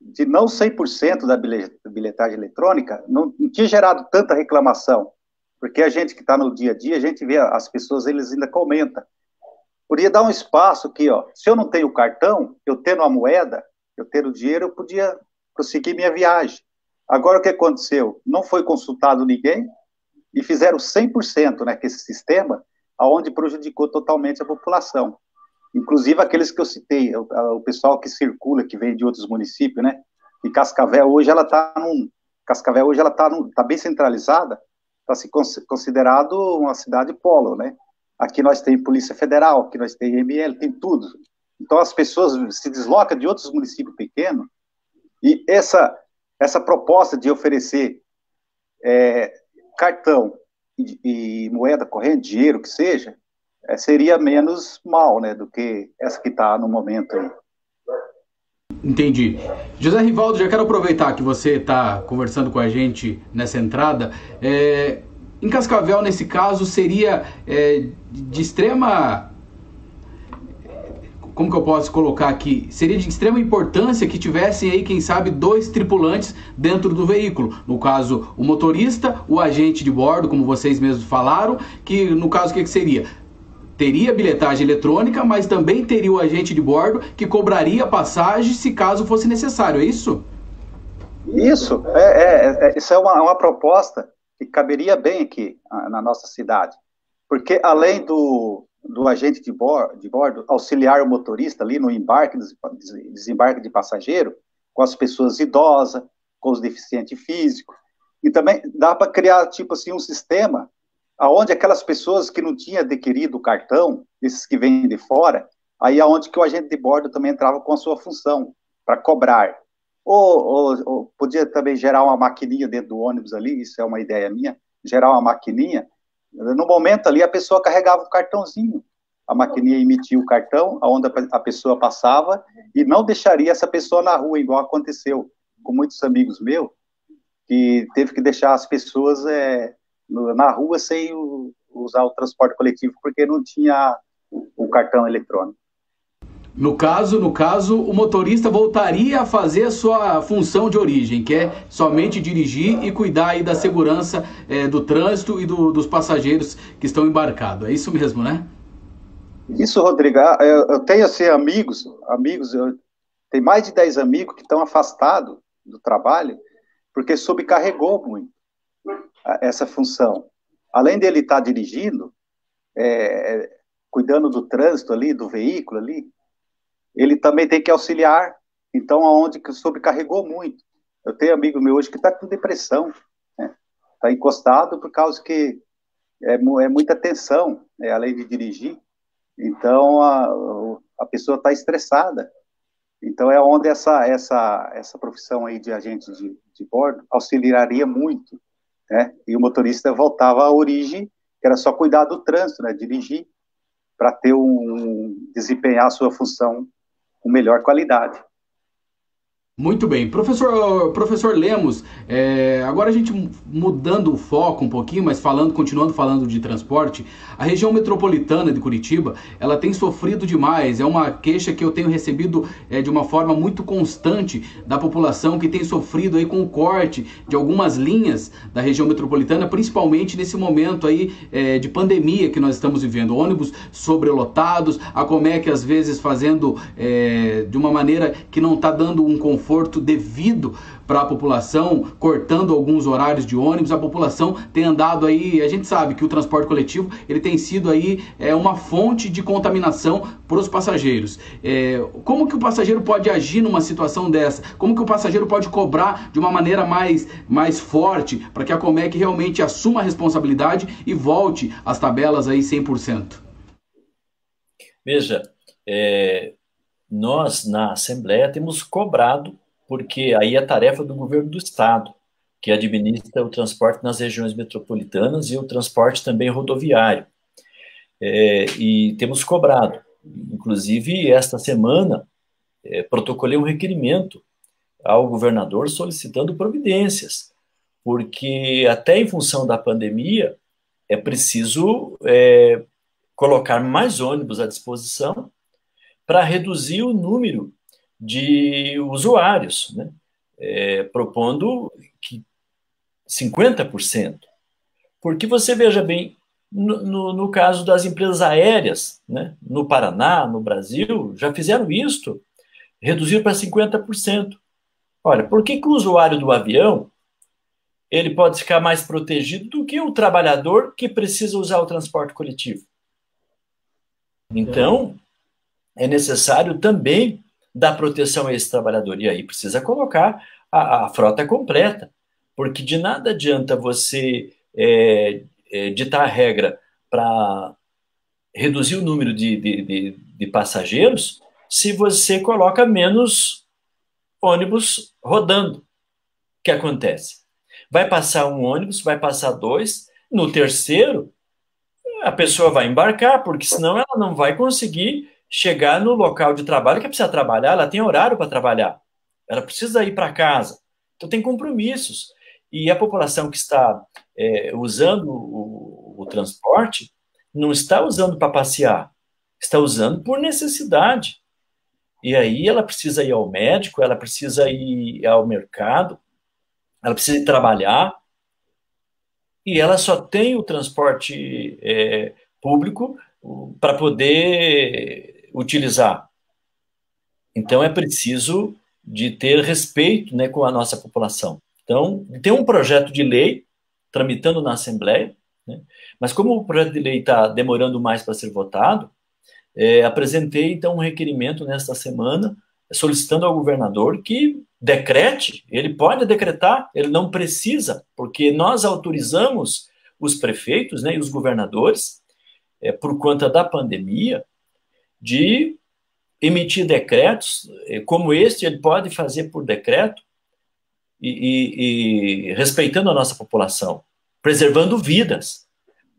de não 100% da bilhetagem eletrônica, não tinha gerado tanta reclamação, porque a gente que está no dia a dia, a gente vê as pessoas, eles ainda comentam. Podia dar um espaço aqui, ó. Se eu não tenho cartão, eu tendo a moeda, eu tendo dinheiro, eu podia prosseguir minha viagem. Agora, o que aconteceu? Não foi consultado ninguém e fizeram 100%, né, com esse sistema, aonde prejudicou totalmente a população. Inclusive aqueles que eu citei, o pessoal que circula, que vem de outros municípios, né? E Cascavel hoje ela está tá bem centralizada, está se considerado uma cidade polo, né? Aqui nós temos Polícia Federal, aqui nós temos IML, tem tudo. Então as pessoas se deslocam de outros municípios pequenos e essa proposta de oferecer cartão e moeda corrente, dinheiro que seja, seria menos mal, né, do que essa que está no momento aí. Entendi. José Rivaldo, já quero aproveitar que você está conversando com a gente nessa entrada. Em Cascavel, nesse caso, seria de extrema... Como que eu posso colocar aqui? Seria de extrema importância que tivessem aí, quem sabe, 2 tripulantes dentro do veículo. No caso, o motorista, o agente de bordo, como vocês mesmos falaram, que no caso o que seria? Teria bilhetagem eletrônica, mas também teria o agente de bordo que cobraria passagem se caso fosse necessário, é isso? Isso, isso é uma proposta que caberia bem aqui na nossa cidade, porque além do agente de bordo auxiliar o motorista ali no embarque, desembarque de passageiro, com as pessoas idosas, com os deficientes físicos, e também dá para criar, tipo assim, um sistema aonde aquelas pessoas que não tinham adquirido o cartão, esses que vêm de fora, aí aonde que o agente de bordo também entrava com a sua função, para cobrar. Ou podia também gerar uma maquininha dentro do ônibus ali, isso é uma ideia minha, gerar uma maquininha. No momento ali, a pessoa carregava o cartãozinho, a maquininha emitia o cartão, onde a pessoa passava, e não deixaria essa pessoa na rua, igual aconteceu com muitos amigos meus, que teve que deixar as pessoas na rua sem usar o transporte coletivo, porque não tinha o cartão eletrônico. No caso, o motorista voltaria a fazer a sua função de origem, que é somente dirigir e cuidar aí da segurança do trânsito e dos passageiros que estão embarcados. É isso mesmo, né? Isso, Rodrigo. Eu tenho, assim, amigos, tem mais de 10 amigos que estão afastados do trabalho porque sobrecarregou muito essa função. Além dele estar dirigindo, cuidando do trânsito ali, do veículo ali, ele também tem que auxiliar, então aonde que sobrecarregou muito. Eu tenho amigo meu hoje que está com depressão, né? Está encostado por causa que é muita tensão, né? Além de dirigir, então a pessoa está estressada. Então é onde essa profissão aí de agente de bordo auxiliaria muito, né? E o motorista voltava à origem, que era só cuidar do trânsito, né? Dirigir, para desempenhar a sua função com melhor qualidade. Muito bem. Professor Lemos, agora a gente mudando o foco um pouquinho, mas continuando falando de transporte, a região metropolitana de Curitiba, ela tem sofrido demais, é uma queixa que eu tenho recebido de uma forma muito constante da população que tem sofrido aí com o corte de algumas linhas da região metropolitana, principalmente nesse momento aí de pandemia que nós estamos vivendo, ônibus sobrelotados, a Comec às vezes fazendo de uma maneira que não está dando um conforto devido para a população, cortando alguns horários de ônibus. A população tem andado aí, a gente sabe que o transporte coletivo ele tem sido aí uma fonte de contaminação para os passageiros. Como que o passageiro pode agir numa situação dessa? Como que o passageiro pode cobrar de uma maneira mais forte para que a Comec realmente assuma a responsabilidade e volte às tabelas aí 100%? Veja, nós, na Assembleia, temos cobrado, porque aí é tarefa do governo do Estado, que administra o transporte nas regiões metropolitanas e o transporte também rodoviário. E temos cobrado. Inclusive, esta semana, protocolei um requerimento ao governador solicitando providências, porque até em função da pandemia, é preciso colocar mais ônibus à disposição para reduzir o número de usuários, né? Propondo que 50%. Porque você veja bem, no caso das empresas aéreas, né, no Paraná, no Brasil, já fizeram isto, reduziram para 50%. Olha, por que o usuário do avião ele pode ficar mais protegido do que o trabalhador que precisa usar o transporte coletivo? Então, é necessário também dar proteção a esse trabalhador. E aí precisa colocar a frota completa, porque de nada adianta você ditar a regra para reduzir o número de passageiros se você coloca menos ônibus rodando. O que acontece? Vai passar um ônibus, vai passar dois, no terceiro a pessoa vai embarcar, porque senão ela não vai conseguir chegar no local de trabalho, que precisa trabalhar, ela tem horário para trabalhar, ela precisa ir para casa, então tem compromissos. E a população que está usando o transporte não está usando para passear, está usando por necessidade. E aí ela precisa ir ao médico, ela precisa ir ao mercado, ela precisa ir trabalhar, e ela só tem o transporte público para poder utilizar. Então é preciso de ter respeito, né, com a nossa população. Então, tem um projeto de lei tramitando na Assembleia, né, mas como o projeto de lei está demorando mais para ser votado, apresentei, então, um requerimento nesta semana, solicitando ao governador que decrete, ele pode decretar, ele não precisa, porque nós autorizamos os prefeitos, né, e os governadores, por conta da pandemia, de emitir decretos, como este, ele pode fazer por decreto, e respeitando a nossa população, preservando vidas,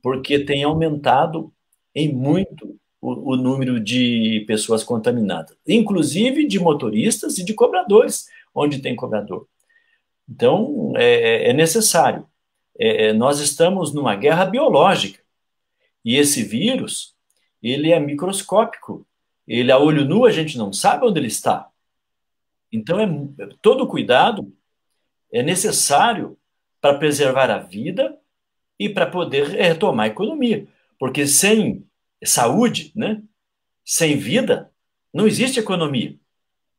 porque tem aumentado em muito o número de pessoas contaminadas, inclusive de motoristas e de cobradores, onde tem cobrador. Então, é necessário. Nós estamos numa guerra biológica, e esse vírus, ele é microscópico, ele a olho nu a gente não sabe onde ele está. Então, todo cuidado é necessário para preservar a vida e para poder retomar a economia, porque sem saúde, né, sem vida, não existe economia.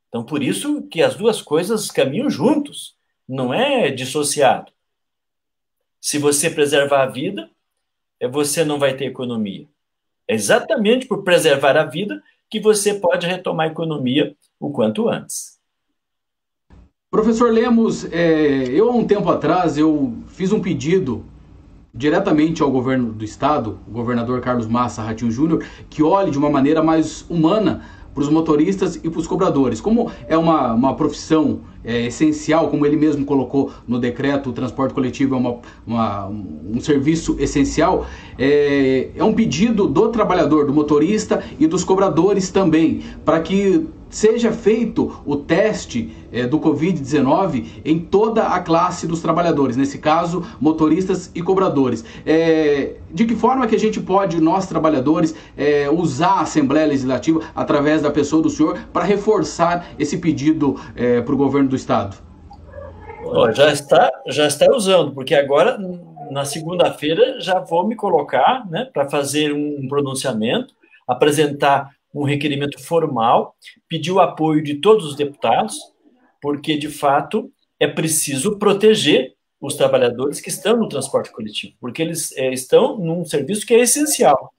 Então, por isso que as duas coisas caminham juntos, não é dissociado. Se você preservar a vida, você não vai ter economia. É exatamente por preservar a vida que você pode retomar a economia o quanto antes. Professor Lemos, eu há um tempo atrás eu fiz um pedido diretamente ao governo do estado, o governador Carlos Massa Ratinho Júnior, que olhe de uma maneira mais humana para os motoristas e para os cobradores. Como é uma profissão essencial, como ele mesmo colocou no decreto, o transporte coletivo é um serviço essencial, é um pedido do trabalhador, do motorista e dos cobradores também, para que seja feito o teste do Covid-19 em toda a classe dos trabalhadores, nesse caso, motoristas e cobradores. De que forma que a gente pode, nós trabalhadores, usar a Assembleia Legislativa, através da pessoa do senhor, para reforçar esse pedido para o governo do Estado? Já está usando, porque agora, na segunda-feira, já vou me colocar, né, para fazer um pronunciamento, apresentar um requerimento formal, pedir o apoio de todos os deputados, porque, de fato, é preciso proteger os trabalhadores que estão no transporte coletivo, porque eles estão num serviço que é essencial,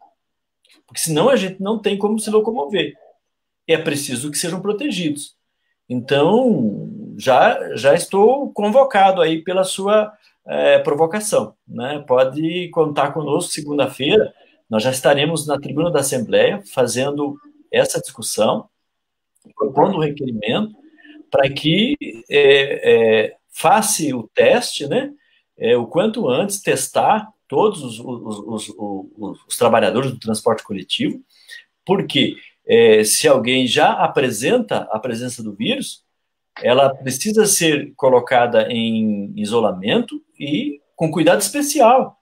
porque senão a gente não tem como se locomover. É preciso que sejam protegidos. Então, já estou convocado aí pela sua provocação, né? Pode contar conosco segunda-feira. Nós já estaremos na tribuna da Assembleia fazendo essa discussão, propondo um requerimento para que faça o teste, né, o quanto antes, testar todos os trabalhadores do transporte coletivo, porque se alguém já apresenta a presença do vírus, ela precisa ser colocada em isolamento e com cuidado especial,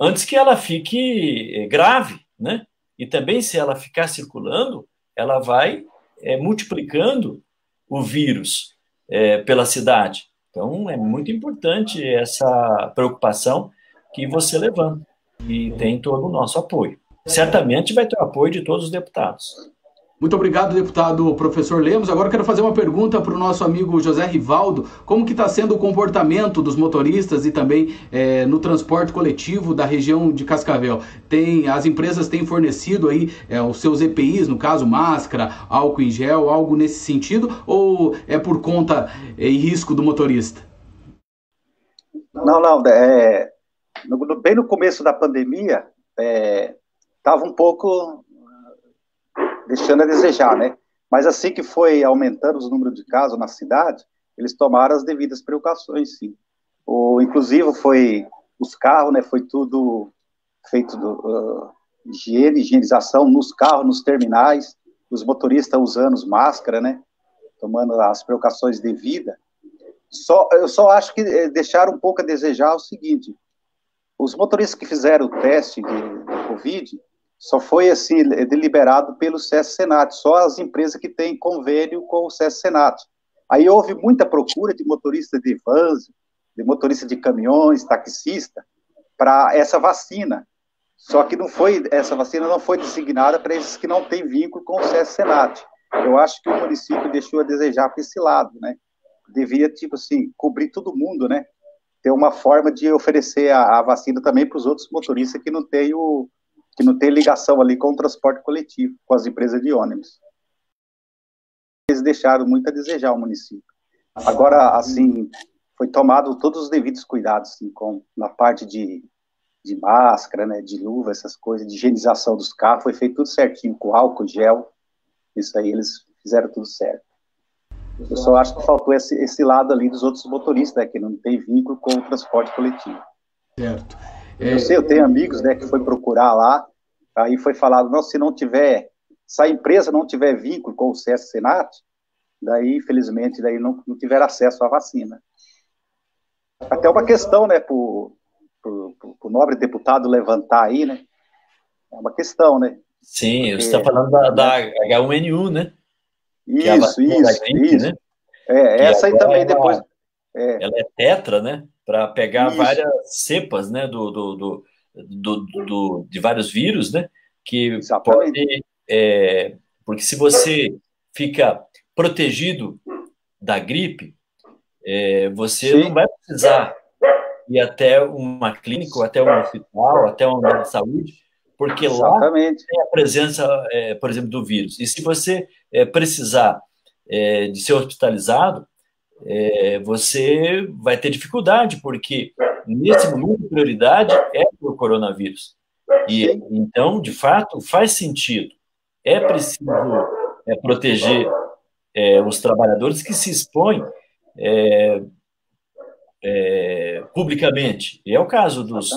antes que ela fique grave, né? E também, se ela ficar circulando, ela vai multiplicando o vírus pela cidade. Então, é muito importante essa preocupação que você levanta, e tem todo o nosso apoio. Certamente vai ter o apoio de todos os deputados. Muito obrigado, deputado professor Lemos. Agora eu quero fazer uma pergunta para o nosso amigo José Rivaldo. Como que está sendo o comportamento dos motoristas e também no transporte coletivo da região de Cascavel? As empresas têm fornecido aí os seus EPIs, no caso, máscara, álcool em gel, algo nesse sentido, ou é por conta e risco do motorista? Não, bem no começo da pandemia, estava um pouco deixando a desejar, né? Mas assim que foi aumentando os números de casos na cidade, eles tomaram as devidas precauções, sim. Inclusive, os carros, né, foi tudo feito higienização nos carros, nos terminais, os motoristas usando máscara, né? Tomando as precauções devidas. Eu só acho que deixaram um pouco a desejar o seguinte: os motoristas que fizeram o teste de Covid só foi assim deliberado pelo SESC Senat, só as empresas que têm convênio com o SESC Senat. Aí houve muita procura de motorista de vans, de motorista de caminhões, taxista, para essa vacina. Só que essa vacina não foi designada para esses que não têm vínculo com o SESC Senat. Eu acho que o município deixou a desejar para esse lado, né? Devia, tipo assim, cobrir todo mundo, né? Ter uma forma de oferecer a vacina também para os outros motoristas que não têm ligação ali com o transporte coletivo, com as empresas de ônibus. Eles deixaram muito a desejar o município. Agora, assim, foi tomado todos os devidos cuidados, assim, na parte de máscara, né, de luva, essas coisas, de higienização dos carros, foi feito tudo certinho, com álcool, gel, isso aí eles fizeram tudo certo. Eu só acho que faltou esse lado ali dos outros motoristas, né, que não tem vínculo com o transporte coletivo. Certo. Eu tenho amigos, né, que foi procurar lá, aí foi falado, não, se a empresa não tiver vínculo com o SESC Senat, daí, infelizmente, daí não tiver acesso à vacina. Até uma questão, né, para o nobre deputado levantar aí, né, é uma questão, né. Sim, você está falando da H1N1, né? Isso. Né? Essa aí também depois... Ela é tetra, né? Para pegar várias cepas, né? De vários vírus, né? Que pode... porque se você fica protegido da gripe, você não vai precisar ir até uma clínica, ou até um hospital, até uma unidade de saúde, porque lá tem a presença, por exemplo, do vírus. E se você precisar de ser hospitalizado, você vai ter dificuldade, porque nesse momento a prioridade é o coronavírus. E então, de fato, faz sentido. É preciso proteger os trabalhadores que se expõem publicamente. E é o caso dos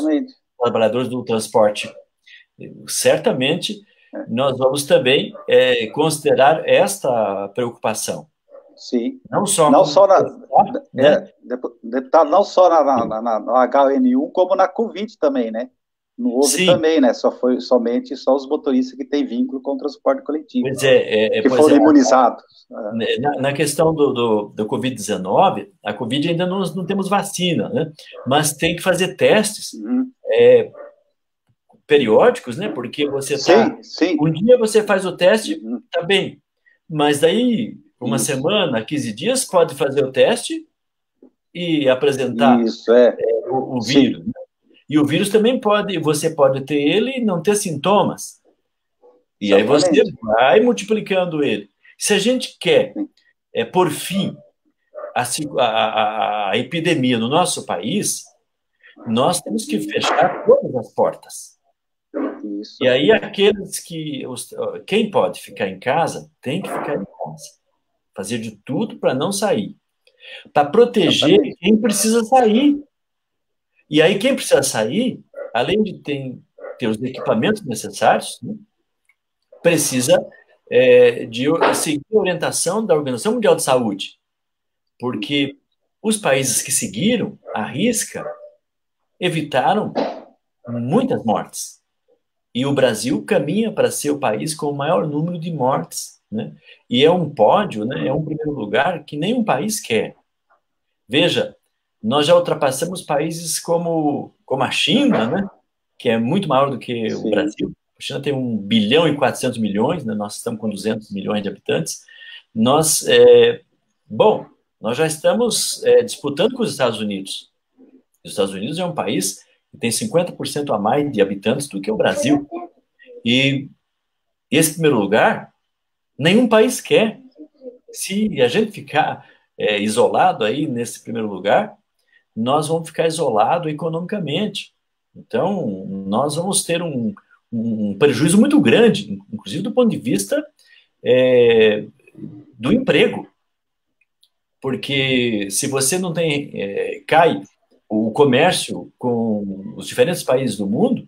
trabalhadores do transporte. Certamente, nós vamos também considerar esta preocupação. Sim. Deputado, não só na H1N1, como na Covid também, né? Não houve também, né? Somente os motoristas que têm vínculo com o transporte coletivo. Que foram imunizados. Na questão do Covid-19, a Covid ainda não temos vacina, né? Mas tem que fazer testes periódicos, né? Porque você um dia você faz o teste, tá bem, mas daí uma semana, 15 dias, pode fazer o teste e apresentar o vírus. Né? E o vírus também você pode ter ele e não ter sintomas. E aí você vai multiplicando ele. Se a gente quer por fim a epidemia no nosso país, nós temos que fechar todas as portas. Isso. E aí quem pode ficar em casa, tem que ficar em casa. Fazer de tudo para não sair. Para proteger quem precisa sair. E aí quem precisa sair, além de ter os equipamentos necessários, né, precisa de seguir a orientação da Organização Mundial de Saúde. Porque os países que seguiram à risca evitaram muitas mortes. E o Brasil caminha para ser o país com o maior número de mortes, né? E é um pódio, né? É um primeiro lugar que nenhum país quer. Veja, nós já ultrapassamos países como a China, né? Que é muito maior do que o Brasil. A China tem 1 bilhão e 400 milhões, né? Nós estamos com 200 milhões de habitantes. Nós já estamos disputando com os Estados Unidos. Os Estados Unidos é um país que tem 50% a mais de habitantes do que o Brasil. E esse primeiro lugar, nenhum país quer. Se a gente ficar isolado aí nesse primeiro lugar, nós vamos ficar isolados economicamente. Então, nós vamos ter um prejuízo muito grande, inclusive do ponto de vista do emprego. Porque se você não tem... cai o comércio com os diferentes países do mundo,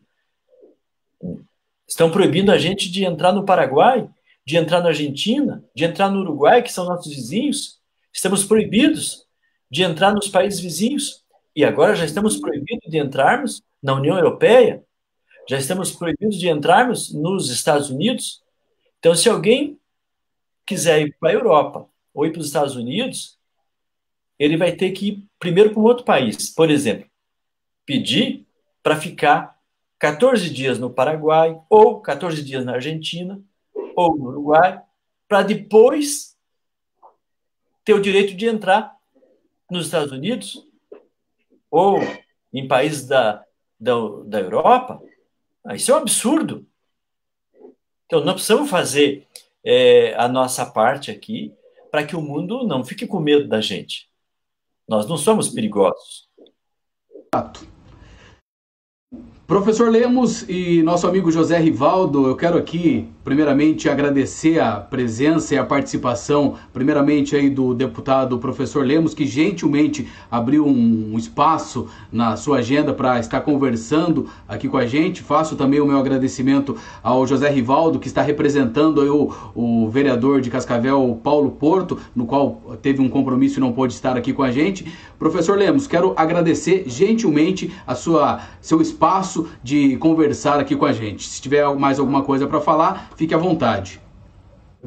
Estão proibindo a gente de entrar no Paraguai, de entrar na Argentina, de entrar no Uruguai, que são nossos vizinhos. Estamos proibidos de entrar nos países vizinhos. E agora já estamos proibidos de entrarmos na União Europeia. Já estamos proibidos de entrarmos nos Estados Unidos. Então, se alguém quiser ir para a Europa ou ir para os Estados Unidos, ele vai ter que ir primeiro para um outro país. Por exemplo, pedir para ficar 14 dias no Paraguai, ou 14 dias na Argentina, ou no Uruguai, para depois ter o direito de entrar nos Estados Unidos, ou em países da Europa. Isso é um absurdo. Então, nós precisamos fazer a nossa parte aqui para que o mundo não fique com medo da gente. Nós não somos perigosos. Professor Lemos e nosso amigo José Rivaldo, eu quero aqui, primeiramente, agradecer a presença e a participação, primeiramente, aí do deputado professor Lemos, que gentilmente abriu um espaço na sua agenda para estar conversando aqui com a gente. Faço também o meu agradecimento ao José Rivaldo, que está representando aí o vereador de Cascavel, Paulo Porto, no qual teve um compromisso e não pôde estar aqui com a gente. Professor Lemos, quero agradecer gentilmente seu espaço de conversar aqui com a gente. Se tiver mais alguma coisa para falar, fique à vontade.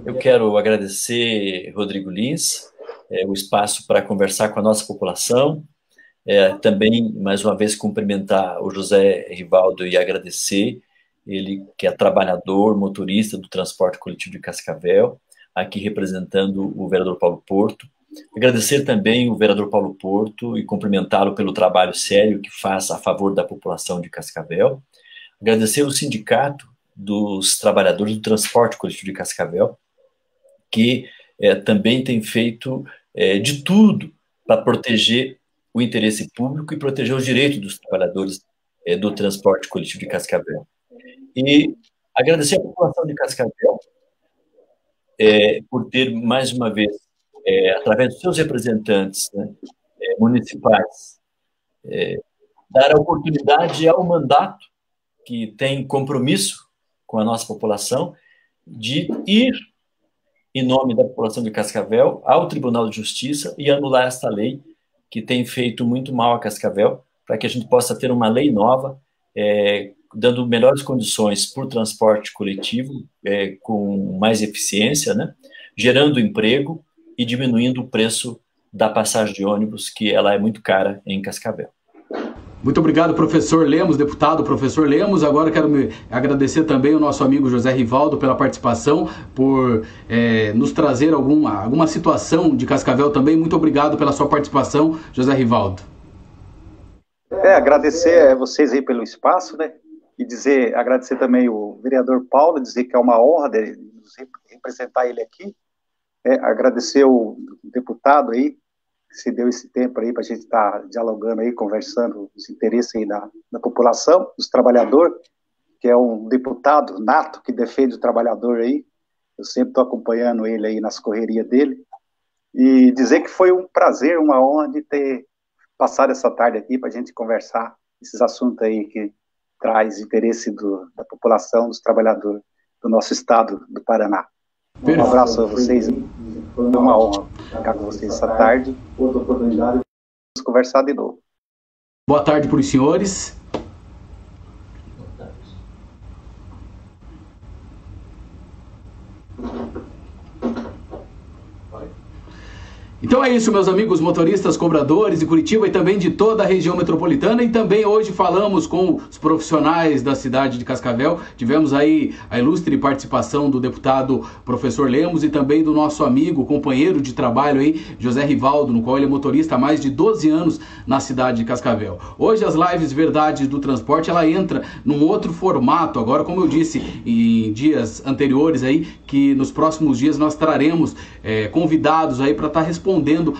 Eu quero agradecer, Rodrigo Lins, o espaço para conversar com a nossa população. Também, mais uma vez, cumprimentar o José Rivaldo e agradecer, ele que é trabalhador, motorista do transporte coletivo de Cascavel, aqui representando o vereador Paulo Porto. Agradecer também o vereador Paulo Porto e cumprimentá-lo pelo trabalho sério que faz a favor da população de Cascavel. Agradecer o Sindicato dos Trabalhadores do Transporte Coletivo de Cascavel, que também tem feito de tudo para proteger o interesse público e proteger os direitos dos trabalhadores do transporte coletivo de Cascavel. E agradecer a população de Cascavel por ter, mais uma vez, através dos seus representantes, né, municipais, dar a oportunidade ao mandato que tem compromisso com a nossa população de ir, em nome da população de Cascavel, ao Tribunal de Justiça e anular esta lei que tem feito muito mal a Cascavel, para que a gente possa ter uma lei nova, dando melhores condições para o transporte coletivo, com mais eficiência, né, gerando emprego e diminuindo o preço da passagem de ônibus, que ela é muito cara em Cascavel. Muito obrigado, professor Lemos, deputado professor Lemos. Agora quero agradecer também o nosso amigo José Rivaldo pela participação, por nos trazer alguma situação de Cascavel também. Muito obrigado pela sua participação, José Rivaldo. Agradecer a vocês aí pelo espaço, né? E agradecer também o vereador Paulo, dizer que é uma honra de representar ele aqui. Agradecer o deputado aí, que se deu esse tempo aí para a gente estar dialogando aí, conversando os interesses aí da população, dos trabalhadores, que é um deputado nato que defende o trabalhador aí. Eu sempre estou acompanhando ele aí nas correrias dele. E dizer que foi um prazer, uma honra de ter passado essa tarde aqui para a gente conversar esses assuntos aí que traz interesse da população, dos trabalhadores do nosso estado do Paraná. Um abraço a vocês. Foi uma honra ficar com vocês essa tarde. Outra oportunidade de conversar de novo. Boa tarde para os senhores. Então é isso, meus amigos motoristas, cobradores de Curitiba e também de toda a região metropolitana. E também hoje falamos com os profissionais da cidade de Cascavel. Tivemos aí a ilustre participação do deputado professor Lemos e também do nosso amigo, companheiro de trabalho aí, José Rivaldo, no qual ele é motorista há mais de 12 anos na cidade de Cascavel. Hoje as lives Verdades do Transporte, ela entra num outro formato. Agora, como eu disse em dias anteriores aí, que nos próximos dias nós traremos convidados aí para estar respondendo respondendo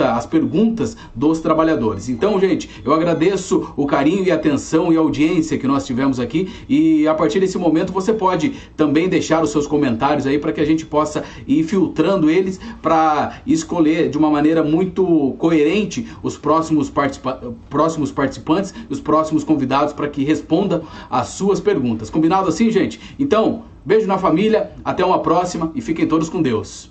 as perguntas dos trabalhadores. Então, gente, eu agradeço o carinho e a atenção e a audiência que nós tivemos aqui, e a partir desse momento você pode também deixar os seus comentários aí para que a gente possa ir filtrando eles para escolher de uma maneira muito coerente os próximos participantes e os próximos convidados para que respondam às suas perguntas. Combinado assim, gente? Então, beijo na família, até uma próxima e fiquem todos com Deus.